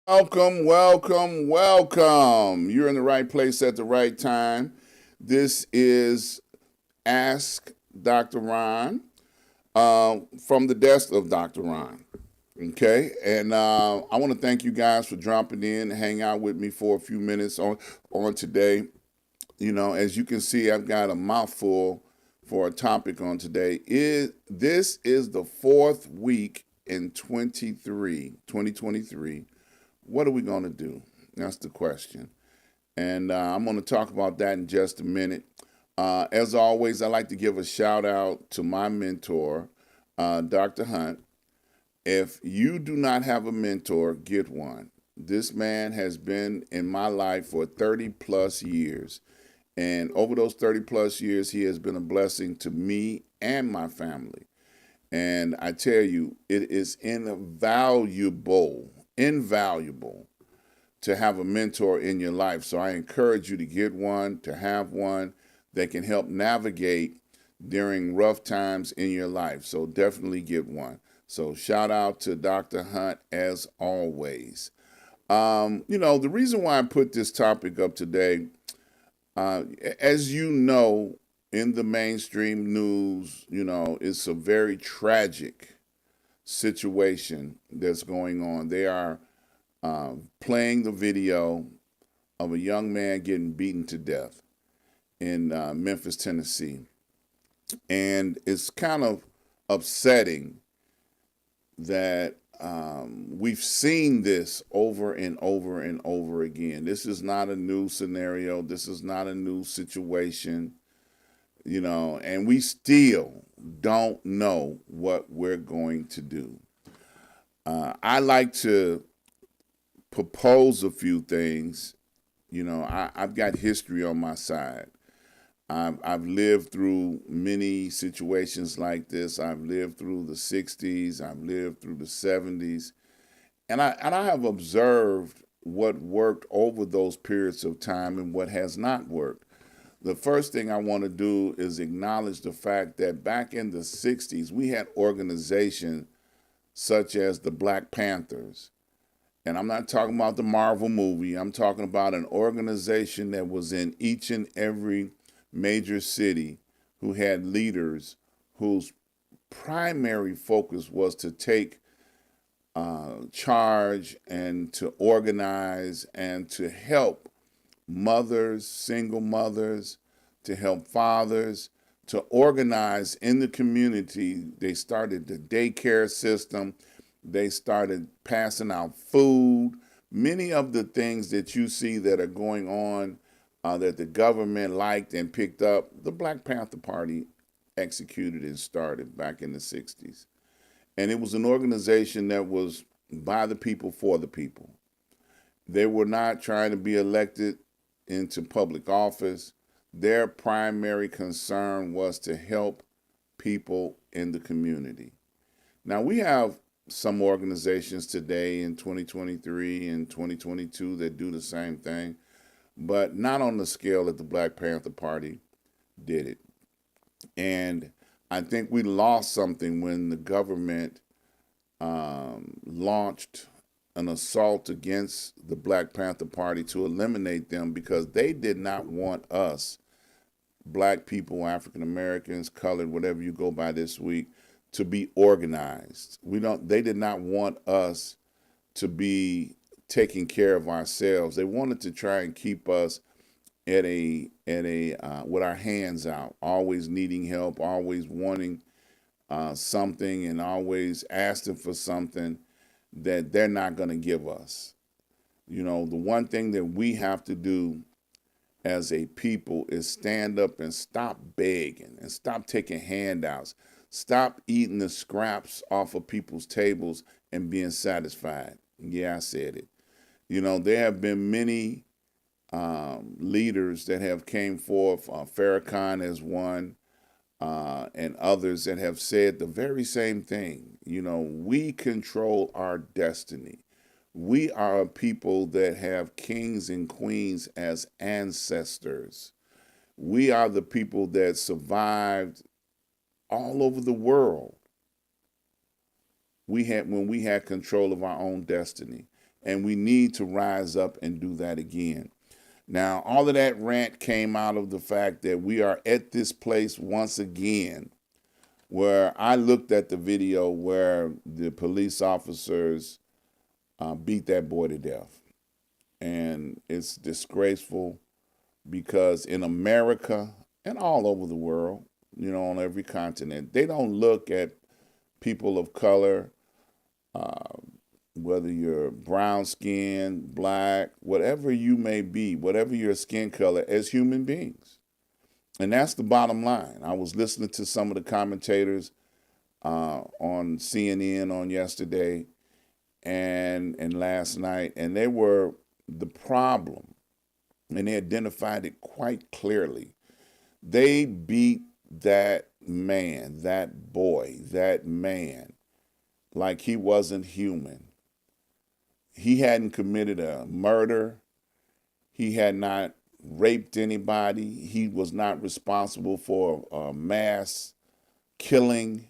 Welcome, welcome, welcome. You're in the right place at the right time. This is Ask Dr. Ron from the desk of Dr. Ron. Okay, and I want to thank you guys for dropping in and hang out with me for a few minutes on today. As you can see, I've got a mouthful for a topic on today. This is the fourth week in 2023. What are we going to do? That's the question. And I'm going to talk about that in just a minute. As always, I'd like to give a shout out to my mentor, Dr. Hunt. If you do not have a mentor, get one. This man has been in my life for 30 plus years. And over those 30 plus years, he has been a blessing to me and my family. And I tell you, it is invaluable to have a mentor in your life. So I encourage you to get one, to have one that can help navigate during rough times in your life. So definitely get one. So shout out to Dr. Hunt as always. The reason why I put this topic up today, as you know, in the mainstream news, it's a very tragic situation that's going on. They are playing the video of a young man getting beaten to death in Memphis, Tennessee. And it's kind of upsetting that we've seen this over and over and over again. This is not a new scenario. This is not a new situation, and we still don't know what we're going to do. I like to propose a few things. I've got history on my side. I've lived through many situations like this. I've lived through the 60s. I've lived through the 70s. And I have observed what worked over those periods of time and what has not worked. The first thing I want to do is acknowledge the fact that back in the 60s, we had organizations such as the Black Panthers. And I'm not talking about the Marvel movie. I'm talking about an organization that was in each and every major city who had leaders whose primary focus was to take charge and to organize and to help mothers, single mothers, to help fathers, to organize in the community. They started the daycare system. They started passing out food. Many of the things that you see that are going on that the government liked and picked up, the Black Panther Party executed and started back in the 60s. And it was an organization that was by the people, for the people. They were not trying to be elected into public office. Their primary concern was to help people in the community. Now, we have some organizations today in 2023 and 2022 that do the same thing, but not on the scale that the Black Panther Party did it. And I think we lost something when the government launched an assault against the Black Panther Party to eliminate them, because they did not want us, Black people, African Americans, colored, whatever you go by this week, to be organized. They did not want us to be taking care of ourselves. They wanted to try and keep us with our hands out, always needing help, always wanting something, and always asking for something that they're not going to give us. The one thing that we have to do as a people is stand up and stop begging and stop taking handouts. Stop eating the scraps off of people's tables and being satisfied. Yeah, I said it. There have been many leaders that have came forth. Farrakhan is one. and others that have said the very same thing. We control our destiny. We are a people that have kings and queens as ancestors. We are the people that survived all over the world. When we had control of our own destiny, and we need to rise up and do that again. Now, all of that rant came out of the fact that we are at this place once again where I looked at the video where the police officers beat that boy to death. And it's disgraceful because in America and all over the world, on every continent, they don't look at people of color, whether you're brown skin, black, whatever you may be, whatever your skin color, as human beings. And that's the bottom line. I was listening to some of the commentators on CNN on yesterday and last night, and they were the problem, and they identified it quite clearly. They beat that man, that boy, that man, like he wasn't human. He hadn't committed a murder. He had not raped anybody. He was not responsible for a mass killing.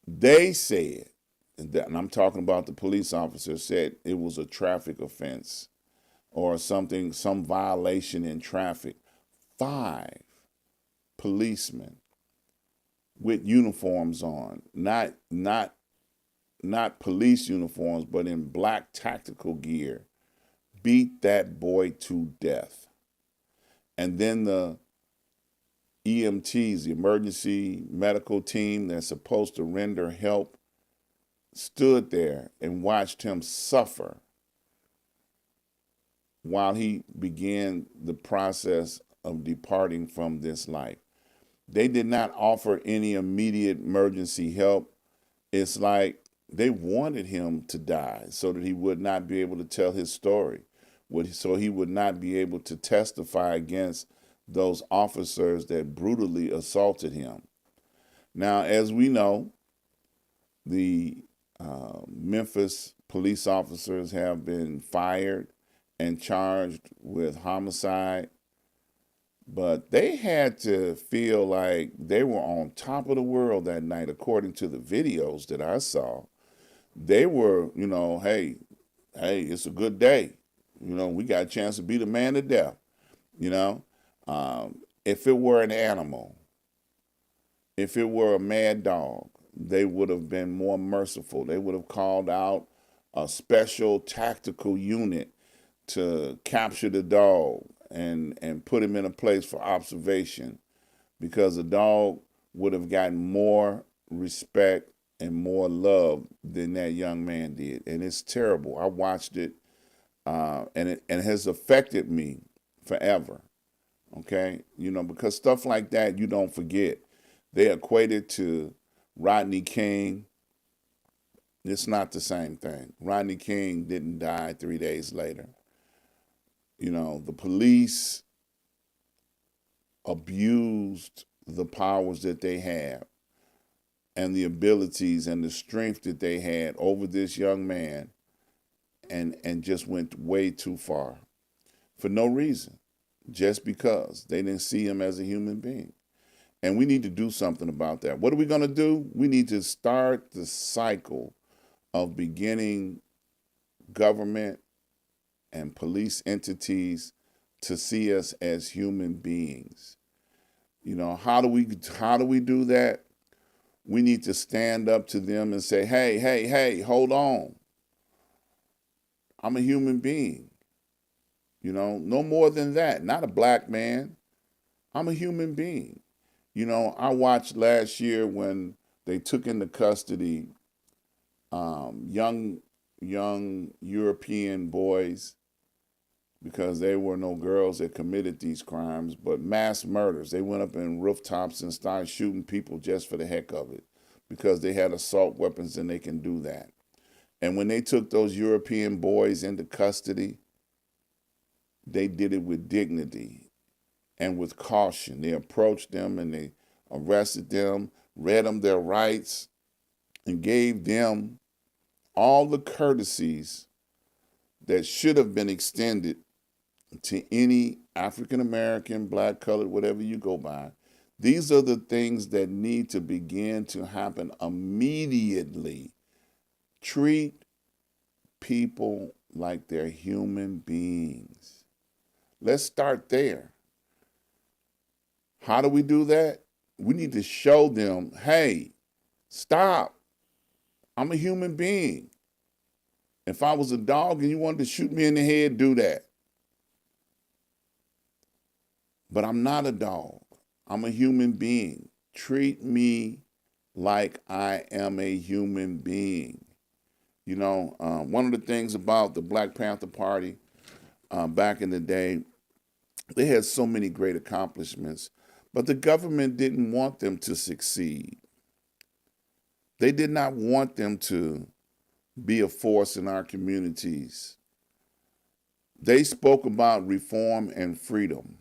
They said, and I'm talking about the police officer, said it was a traffic offense or something, some violation in traffic. 5 policemen with uniforms on, not police uniforms, but in black tactical gear, beat that boy to death. And then the EMTs, the emergency medical team that's supposed to render help, stood there and watched him suffer while he began the process of departing from this life. They did not offer any immediate emergency help. It's like they wanted him to die so that he would not be able to tell his story, so he would not be able to testify against those officers that brutally assaulted him. Now, as we know, the Memphis police officers have been fired and charged with homicide, but they had to feel like they were on top of the world that night, according to the videos that I saw. They were, hey, it's a good day. We got a chance to beat a man to death. If it were an animal, if it were a mad dog, they would have been more merciful. They would have called out a special tactical unit to capture the dog and put him in a place for observation, because the dog would have gotten more respect and more love than that young man did. And it's terrible. I watched it, and it has affected me forever. Okay? Because stuff like that you don't forget. They equate it to Rodney King. It's not the same thing. Rodney King didn't die 3 days later. The police abused the powers that they have and the abilities and the strength that they had over this young man, and just went way too far for no reason, just because they didn't see him as a human being. And we need to do something about that. What are we going to do? We need to start the cycle of beginning government and police entities to see us as human beings. How do we do that? We need to stand up to them and say, hey, hold on. I'm a human being. No more than that. Not a black man. I'm a human being. I watched last year when they took into custody young European boys, because there were no girls that committed these crimes, but mass murders. They went up in rooftops and started shooting people just for the heck of it, because they had assault weapons and they can do that. And when they took those European boys into custody, they did it with dignity and with caution. They approached them and they arrested them, read them their rights, and gave them all the courtesies that should have been extended to any African American, black, colored, whatever you go by. These are the things that need to begin to happen immediately. Treat people like they're human beings. Let's start there. How do we do that? We need to show them, hey, stop. I'm a human being. If I was a dog and you wanted to shoot me in the head, do that. But I'm not a dog. I'm a human being. Treat me like I am a human being. You know, one of the things about the Black Panther Party back in the day, they had so many great accomplishments, but the government didn't want them to succeed. They did not want them to be a force in our communities. They spoke about reform and freedom.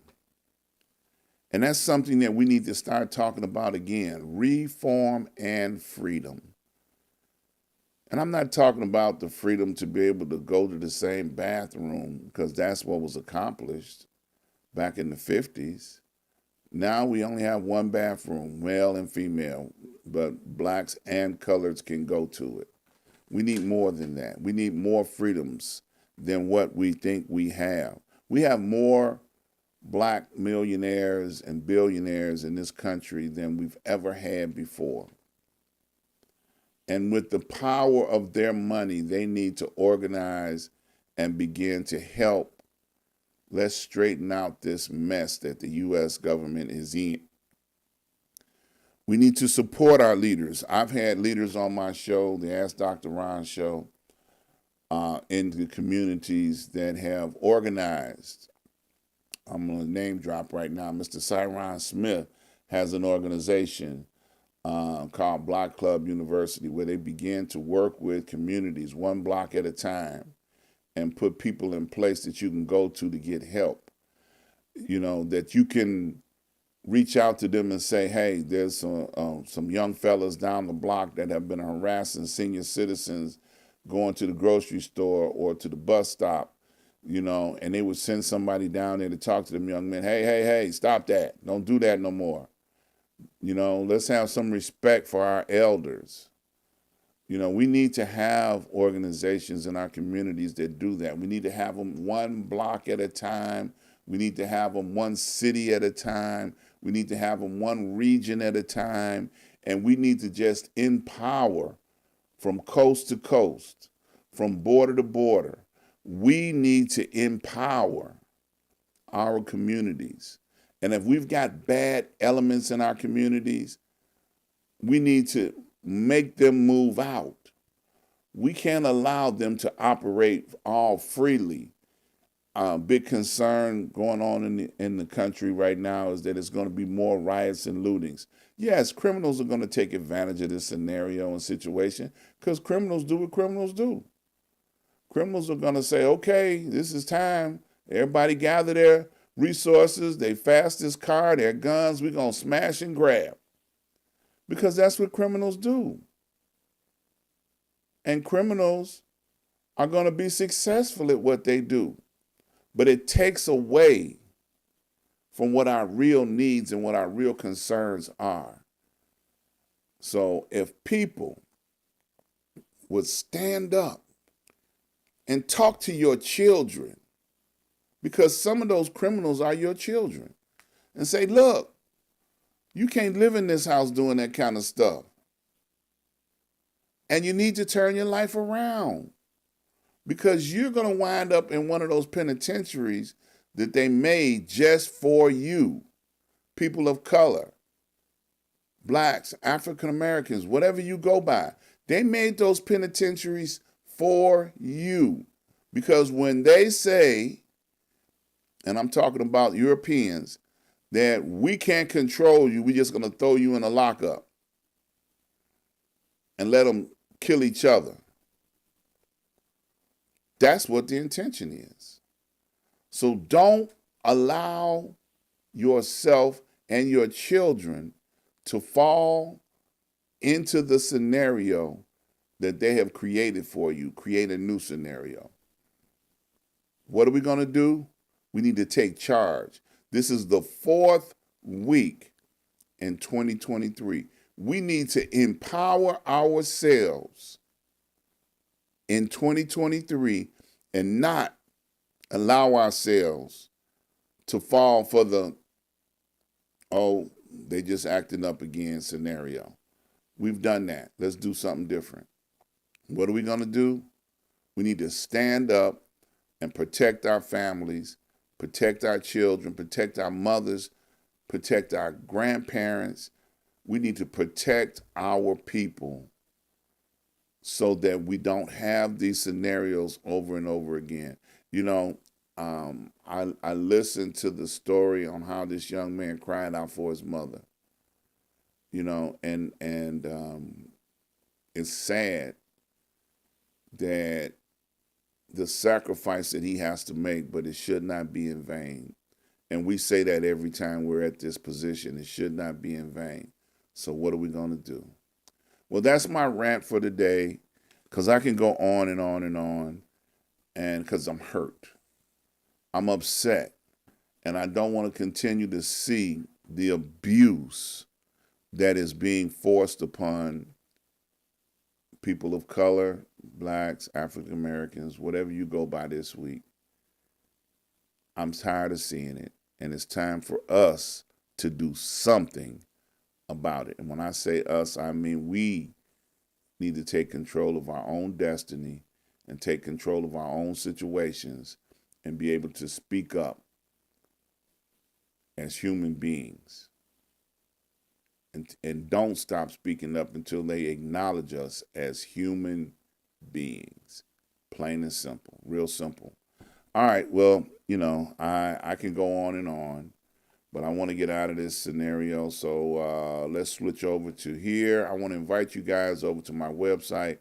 And that's something that we need to start talking about again, reform and freedom. And I'm not talking about the freedom to be able to go to the same bathroom, because that's what was accomplished back in the 50s. Now we only have one bathroom, male and female, but blacks and coloreds can go to it. We need more than that. We need more freedoms than what we think we have. We have more black millionaires and billionaires in this country than we've ever had before. And with the power of their money, they need to organize and begin to help. Let's straighten out this mess that the U.S. government is in. We need to support our leaders. I've had leaders on my show, the Ask Dr.Ron show, in the communities that have organized. I'm going to name drop right now. Mr. Cyron Smith has an organization called Block Club University, where they begin to work with communities one block at a time and put people in place that you can go to get help. You know, that you can reach out to them and say, hey, there's some young fellas down the block that have been harassing senior citizens going to the grocery store or to the bus stop, you know, and they would send somebody down there to talk to them young men. Hey, stop that. Don't do that no more. You know, let's have some respect for our elders. You know, we need to have organizations in our communities that do that. We need to have them one block at a time. We need to have them one city at a time. We need to have them one region at a time. And we need to just empower from coast to coast, from border to border. We need to empower our communities. And if we've got bad elements in our communities, we need to make them move out. We can't allow them to operate all freely. Big concern going on in the country right now is that it's going to be more riots and lootings. Yes, criminals are going to take advantage of this scenario and situation because criminals do what criminals do. Criminals are going to say, okay, this is time. Everybody gather their resources, their fastest car, their guns. We're going to smash and grab. Because that's what criminals do. And criminals are going to be successful at what they do. But it takes away from what our real needs and what our real concerns are. So if people would stand up and talk to your children, because some of those criminals are your children, and say, look, you can't live in this house doing that kind of stuff. And you need to turn your life around, because you're going to wind up in one of those penitentiaries that they made just for you. People of color, blacks, African Americans, whatever you go by. They made those penitentiaries for you. Because when they say, and I'm talking about Europeans, that we can't control you, we're just going to throw you in a lockup and let them kill each other. That's what the intention is. So don't allow yourself and your children to fall into the scenario that they have created for you. Create a new scenario. What are we going to do? We need to take charge. This is the 4th week in 2023. We need to empower ourselves in 2023 and not allow ourselves to fall for the, oh, they just acting up again scenario. We've done that. Let's do something different. What are we going to do? We need to stand up and protect our families, protect our children, protect our mothers, protect our grandparents. We need to protect our people so that we don't have these scenarios over and over again. You know, I listened to the story on how this young man cried out for his mother. You know, and it's sad that the sacrifice that he has to make, but it should not be in vain. And we say that every time we're at this position. It should not be in vain. So what are we going to do? Well, that's my rant for today, because I can go on and on and on, and because I'm hurt. I'm upset, and I don't want to continue to see the abuse that is being forced upon people of color, blacks, African Americans, whatever you go by this week. I'm tired of seeing it, and it's time for us to do something about it. And when I say us, I mean we need to take control of our own destiny and take control of our own situations and be able to speak up as human beings. And don't stop speaking up until they acknowledge us as human beings. Plain and simple, real simple. All right, well, you know, I can go on and on, but I want to get out of this scenario. So let's switch over to here. I want to invite you guys over to my website,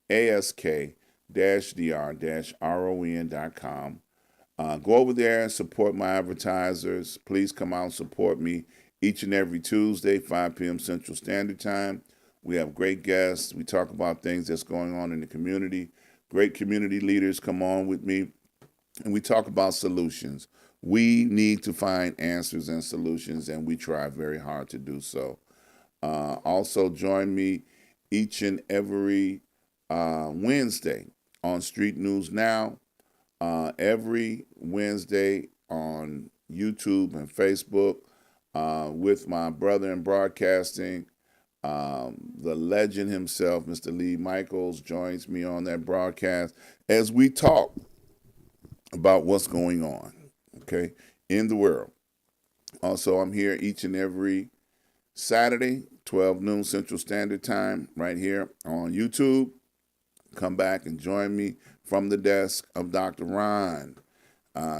ask-dr-ron.com. Go over there and support my advertisers. Please come out and support me each and every Tuesday, 5 p.m. Central Standard Time. We have great guests. We talk about things that's going on in the community. Great community leaders come on with me, and we talk about solutions. We need to find answers and solutions, and we try very hard to do so. Also, join me each and every Wednesday on Street News Now, every Wednesday on YouTube and Facebook, with my brother in broadcasting, the legend himself, Mr. Lee Michaels, joins me on that broadcast as we talk about what's going on, okay, in the world. Also, I'm here each and every Saturday, 12 noon Central Standard Time, right here on YouTube. Come back and join me from the desk of Dr. Ron.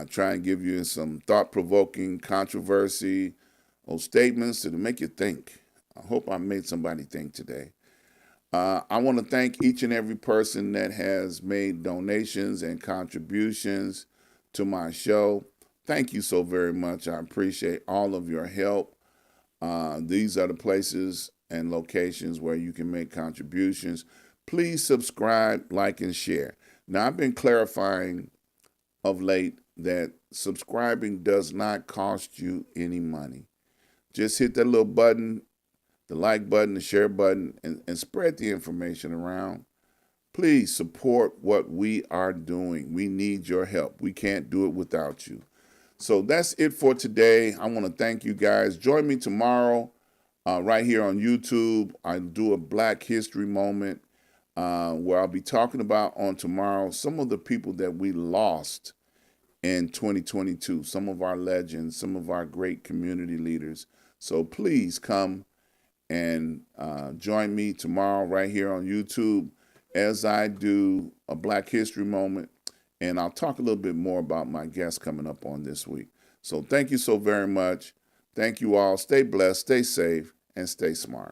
Try and give you some thought-provoking controversy or statements to make you think. I hope I made somebody think today. I want to thank each and every person that has made donations and contributions to my show. Thank you so very much. I appreciate all of your help. These are the places and locations where you can make contributions. Please subscribe, like, and share. Now, I've been clarifying of late that subscribing does not cost you any money. Just hit that little button, the like button, the share button, and spread the information around. Please support what we are doing. We need your help. We can't do it without you. So that's it for today. I want to thank you guys. Join me tomorrow right here on YouTube. I do a Black History Moment where I'll be talking about on tomorrow some of the people that we lost in 2022, some of our legends, some of our great community leaders. So please come and join me tomorrow right here on YouTube as I do a Black History Moment. And I'll talk a little bit more about my guests coming up on this week. So thank you so very much. Thank you all. Stay blessed, stay safe, and stay smart.